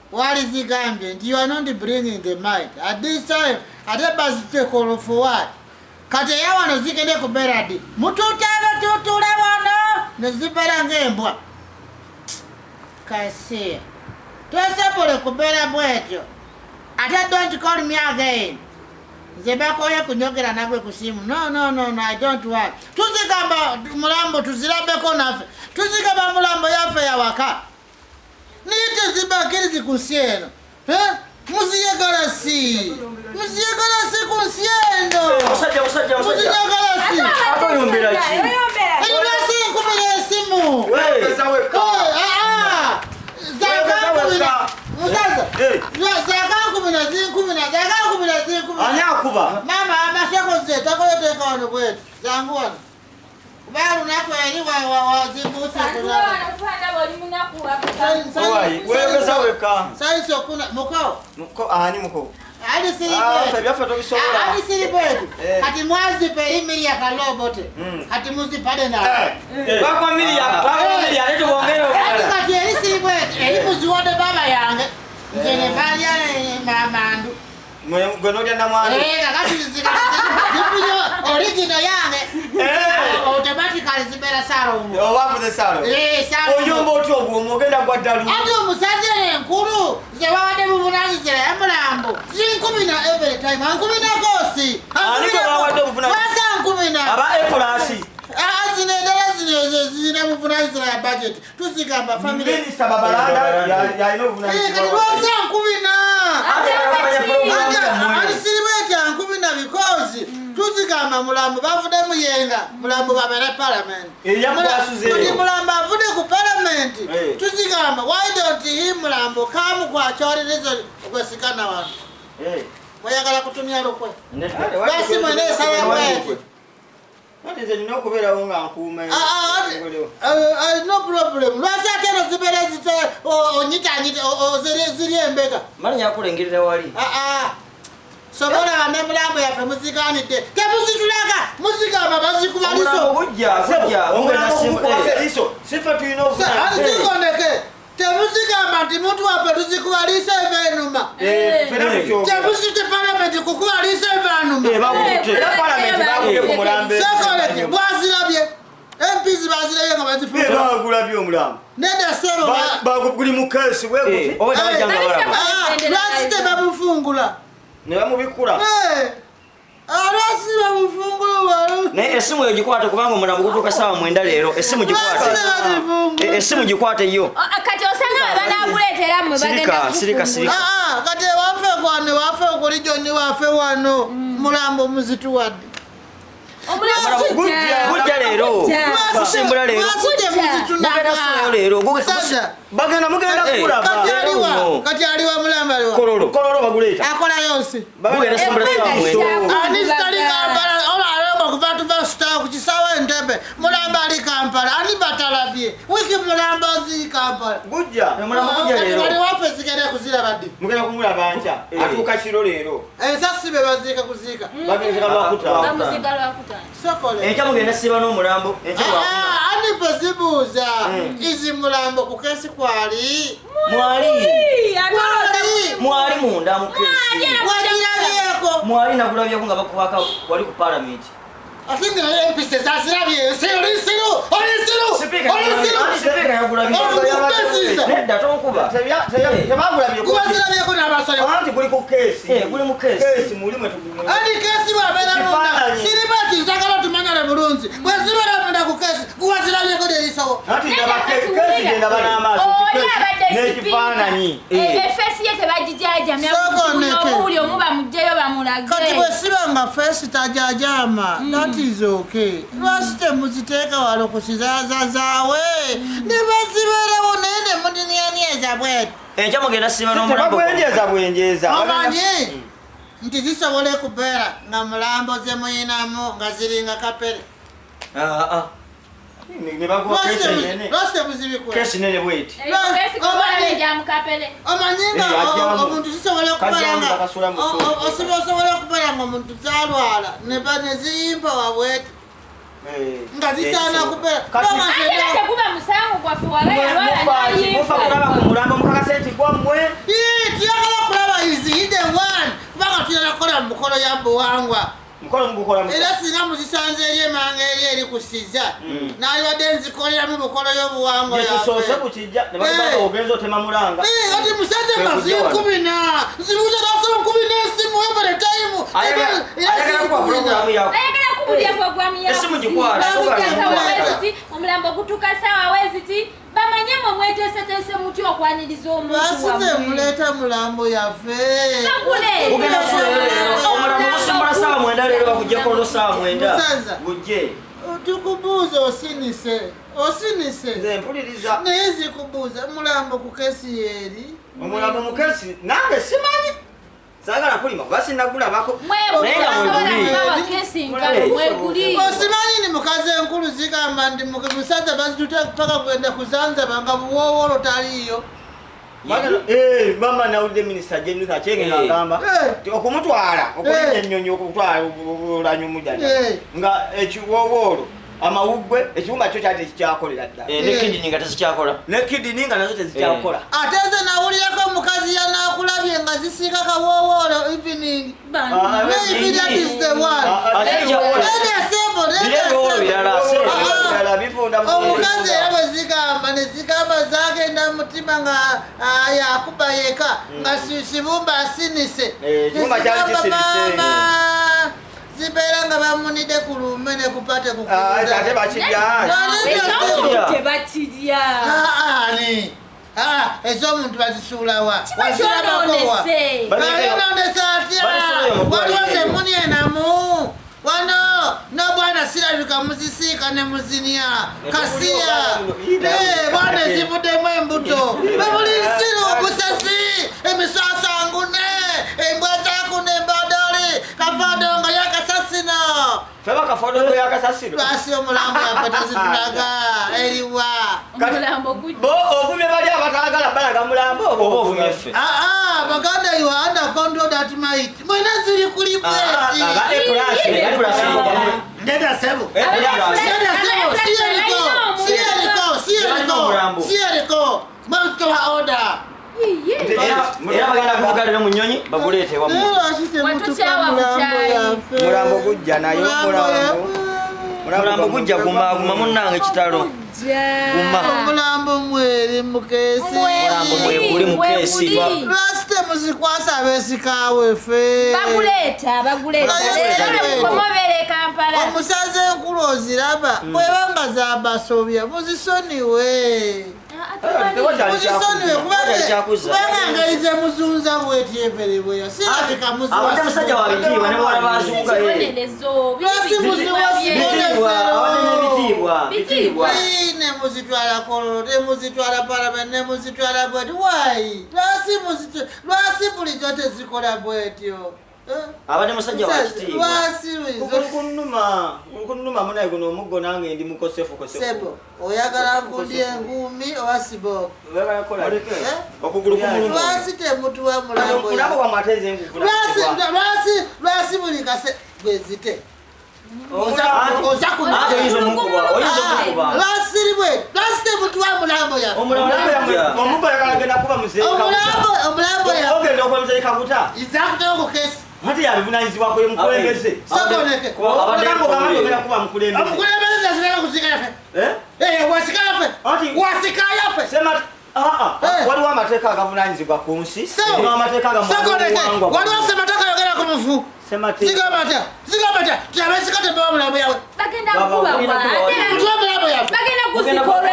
What is the gambling? You are not bringing the mind. At this time, Atabuse take all for what? Kate ya wano zikende kuberadi. Mututaba tutule wano. Nezibera ngembwa. Kasi. Tuesapole kubera bwetyo. Ate don't call me again. Zebako ya kunyogera nagwe kusimu. No, I don't want. Tuzigamba Mulambo tuzirabeko nafe. Tuzigamba Mulambo yafe ya waka. Nite zibakiri zikusieno. Musaaga si kusiendo. Musaaga. Si. Ato yombera chi. Ina kumenya simu. Weka. Musaaga. Zaga kumenya. Anyakuba. Mama amashako zeta ko yoteka wano kwetu. Zangwana. Baru nakweli wa zibusa kuna. Wewe zaweka. Sasa kuna mukao. Ni mukao. Ali siri bedu. Hati mwazi pe imili ya kalobote. Hati muzi pade na. Kwa familia letu wongeo. Hati ali siri bedu. Muzi wode baba yange. Nzene bali ya mamandu. Ngonoja na mwana. Kakati zika. Original yange. Automatically zibera saro. Wapo saro. Saro. Oyombo otwo mogenda kwa dalu. Ado musaze nkuru. Ze wade mubunanyizira ya Mulambo. Zinkubina every time. Ankubina kosi. Aniko wade mubunanyizira. Wasa ankubina. Aba ekolasi. Zine mubunanyizira ya budget. Tuzigamba family. Minister Babalanda ya ino mubunanyizira. Wasa ankubina. Ankubina because tuzigamba Mulambo bavude muyenga. Mulambo babere parliament. Mulambo avude ku parliament. Tuzigamba why don't he Mulambo come kwa chorelezo kwesikana wano. Mwayagala kutumia lokwe. Basi mwene sala mwete. What is it no kubera unga nkume. No problem. Lwasa tena zibere zite onyita ziri embeka. Mali yakulengirira wali. Sobora bane Mulambo yafe muzikani te. Ke muzitulaga muzika babazi kubaliso. Mulambo hujja. Ongena simple. Sifa tuino. Azikondeke. Te muzika mati mtu wafe tuzikubalisa evenuma. Te muzite parliament kukubalisa evenuma. Bakute. Parliament bakute ku Mulambo. Sekoleke bwazirabye. MPs bazirabye ngabazifuza. Bagulabye Mulambo. Nenda sero baguguli mukesi weguti. Lwasite babufungula. Ne bamubikula. Arasi bamufungula. Ne esimu yogikwata kubanga Mulambo gutuka sawa mwenda lero. Esimu gikwate. Esimu gikwate yo. Kati osanga banakuletera mu bagenda. Sirika. Kati wafe okulijoni wafe wano Mulambo muzitu wadde. Omulambo gujja lero. Kusimbula lero. Bagenda mugenda kulaba. Kati aliwa Mulambo aliwa. Kololo baguleta. Akola yonse. Bagenda simbula sawa mwenda. Ani stali Kampala kuvatu basta kuchisawa Entebbe. Mulambo ali Kampala. Ani batalabye. Wiki Mulambo zi Kampala. Gujja. Mulambo gujja lero. Wali wafe zigende kuzira badde. Mugenda kumulaba ncha. Atuka kiro lero. Sasibe bazika kuzika. Bagenda lwakuta. Bamuzika lwakuta. Sokole. Encha mugenda siba no Mulambo. Encha lwakuta. Ani pezibuza. Izi Mulambo kukesi kwali. Mwali munda mukesi. Wajirabyeko. Mwali nagulabyeko nga bakubaka wali ku parliament. Asinga empise zasirabye. Siru. Speaker yagulabyeko. Nedda tonkuba. Tebagulabyeko. Kubazirabyeko n'abasole. Anti kuli ku kesi. Kuli mu kesi. Kesi muli mwe tugumwe. Ani kesi wabera munda. Siribati zakala tumanyala bulunzi. Bwezibera munda ku kesi. Kubazirabyeko derisawo. Anti ndaba kesi genda bana amaso. Nekifaananyi. Efesi yete bajijaja muli omuba mujjayo bamulage. Kati bwesibanga fesi tajajama. That is okay. Lwasite muziteeka walo kusizaza zaawe. Ne bazibera wonene mudinianieza bwetu. Encha mugenda siba n'Omulambo. Bwenjeza. Omanyi nti zisobole kubeera nga Mulambo ze muyinamu nga ziringa kapere. Ne baguwa kesi nene. Lwasite muzibikwe. Kesi nene bweti. Kesi kubala nja mukapere. Omanyi nga omuntu zisobole kubeera nga osobola okubeera nga omuntu zalwala ne ziyimpa wabwetu. Nga zisaana kubeera. Ate kuba musango gwaffe wala yalwala n'ayimpa. Mufa kulaba ku Mulambo mukakasenti gwammwe. buwangwa mukolo mugukola mu era singa muzisanze eri emanga eri kusiza nalibadde nzikoleramu bukolo y'obuwangwa yetusoose kukijja ne bagamba ogenza otema mulanga ati musaze mazi 10 zibuza nasoma 10 n'esimu every time ayagala kuba programu yako ayagala kubulya programu yako esimu gikwala omulambo gutuka sawa weziti bamanyemo mweteeseteese muti okwaniriza omuntu basite muleeta mulambo yaffe ugenda omulambo gusimbula sawa 9 leero bakujjako olwo sawa 9 gujje tukubuuza osinise nze mpuliriza naye zikubuuza mulambo ku kesi yeeri omulambo mu kesi nange simanyi sagala kulima basi nagulabako osimanyi ni mukazi enkulu zigamba ndi musaza bazitutepaka kugenda kuzanzaba nga buwoowolo taliiyo mama nawulidde minisita jenuka akyenge ngagamba okumutwala okulinnya ennyonyi okutwala Oulanyah omujjanja nga ekiwowoolo amawuggwe ekibumba kyo kyali tekikyakolera ddala nekidini nga tezikyakola nekidini nga nazo tezikyakola ate ze nawulirako omukazi yanakulabye nga zisiika kawowoolo evening maybe that is the one omukazi era bwezigamba nezigamba zagenda mutima nga yakuba yeka nga sibumba asinise zibeera nga bamunide ku lume ne kupate ate bakirya ez'omuntu bazisuulawa wazirabakowa bayononesa atya waliwo zemunienamu wano nobwana sirabika muzisiika ne muzinya kasiya bwana ezivuddemu embuto bemulinsiru obusasi emiswasangune embwa zakune embadoli kafadongo yakasasino feba kafadongo yakasasino lwasi omulambo yapatazitulaga eriwa ovumye bali abatagala balaga mulambo oba ovumye ffe baganda you are under control that might mwena ziri kuli bweti ndeda sebo siyeriko mwamtoa order era bagenda kuvugalira mu nnyonyi baguleete wamu mulambo gujja naye mulambo gujja guma munnange kitalo omulambo mweri mukesi mulambo mweguli mukesi lwasite muzikwasa abeesikawe ffe omusaze enkulu oziraba bwebanga zabasobya muzisoniwe kubanga ngaize muzunza bwetyeverebweyo sirabika musajja wabitiibwa ne bwala bazunga nemuzitwala kololo temuzitwala parliament nemuzitwala bwetyo wayi lwasi bulijjo tezikola bwetyo abadde musajja wakitiibwa kunuma munaye guno omuggo nange ndi mukosefu oyagala nkundya engumi oba siboko okugulu lwasi temutuwa mulambo lwasi buli kase bwezite lwasiribwe lwasi temutuwa mulambo yafe omulambo izakuteko kesi Mati yabivunanyizibwako ye mukulembeze. Sakoneke. Abagambo gabanga kuba mukulembeze. Omukulembeze zireka kuzika yafe. Wasika yafe. Wasika yafe. Sema waliwo amateeka agavunanyizibwa ku nsi. Amateeka agamuwangwa. Waliwo semateeka yogera ku mufu. Zigabata. Tuyabesika tebawa mulambo yawe. Bagenda kuba wa. Mutuwa mulambo yafe. Bagenda kuzikola.